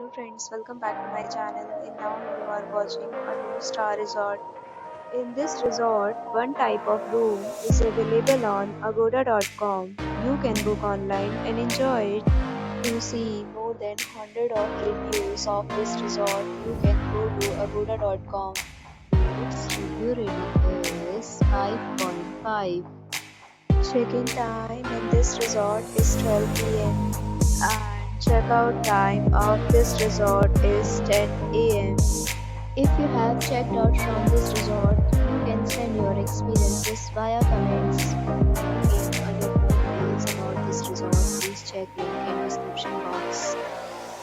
Hello friends, welcome back to my channel and now you are watching a new star resort. In this resort, one type of room is available on agoda.com. You can book online and enjoy it. To see more than 100 of reviews of this resort, you can go to agoda.com. Its review rating is 5.5. Check-in time in this resort is 12 p.m. and checkout time of this resort is 10 a.m. If you have checked out from this resort, you can send your experiences via comments. To get other more details about this resort, please check link in description box.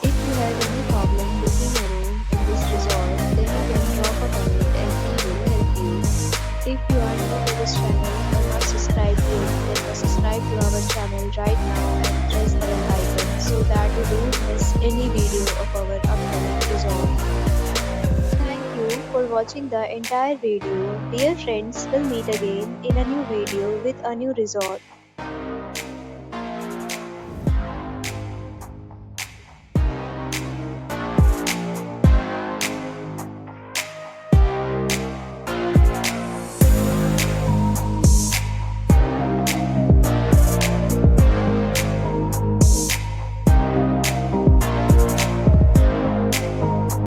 If you have any problem booking a room in this resort, then you can drop a comment and we will help you. If you are new to this channel or not subscribed yet, then subscribe to our channel right now and press the bell icon so that you don't miss any video of our upcoming resort. Thank you for watching the entire video. Dear friends, we'll meet again in a new video with a new resort.